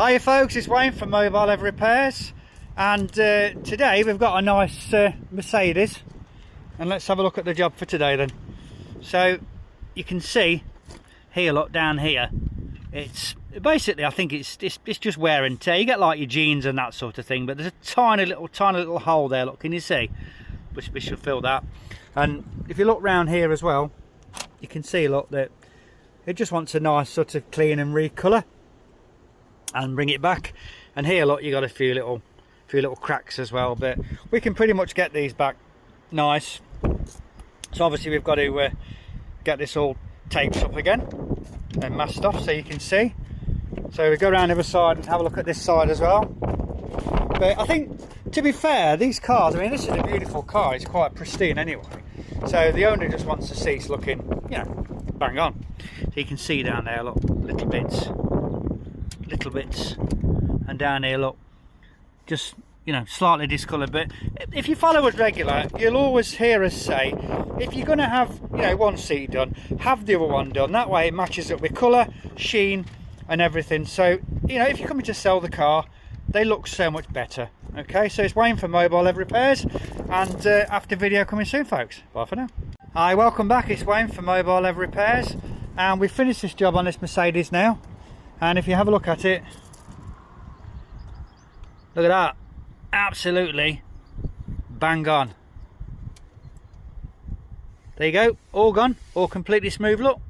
Hiya folks, it's Wayne from Mobile Leather Repairs, and today we've got a nice Mercedes, and let's have a look at the job for today then. So you can see here, look down here, it's basically, I think it's just wear and tear. You get like your jeans and that sort of thing, but there's a tiny little hole there, look, can you see? Which we should fill that. And if you look round here as well, you can see, look, that it just wants a nice sort of clean and recolour and bring it back. And here, look, you got a few little cracks as well, but we can pretty much get these back nice. So obviously we've got to get this all taped up again and masked off so you can see. So we go around the other side and have a look at this side as well. But I think, to be fair, these cars, I mean, this is a beautiful car, it's quite pristine anyway, so the owner just wants the seats looking, you know, bang on. So you can see down there, look, little bits, and down here, look, just, you know, slightly discoloured. But if you follow us regular, you'll always hear us say, if you're going to have, you know, one seat done, have the other one done. That way it matches up with colour, sheen and everything. So, you know, if you're coming to sell the car, they look so much better. Okay, so it's Wayne from Mobile Leather Repairs, and after video coming soon, folks. Bye for now. Hi, welcome back. It's Wayne from Mobile Leather Repairs, and we've finished this job on this Mercedes now. And if you have a look at it, look at that, absolutely bang on. There you go, all gone, all completely smooth, look.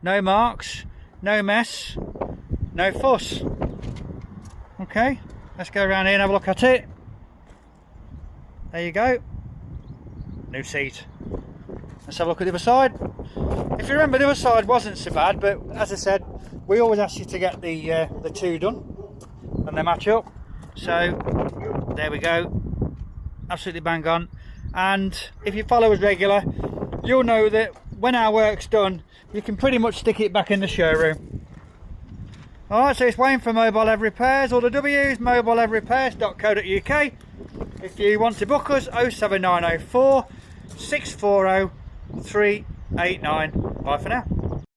No marks, no mess, no fuss. Okay, let's go around here and have a look at it. There you go, new seat. Let's have a look at the other side. If you remember, the other side wasn't so bad, but as I said, we always ask you to get the two done and they match up. So there we go, absolutely bang on. And if you follow us regular, you'll know that when our work's done, you can pretty much stick it back in the showroom. Alright, so it's Wayne from Mobile Leather Repairs, all the W's, mobileleatherrepairs.co.uk. If you want to book us, 07904 640 389. Bye for now.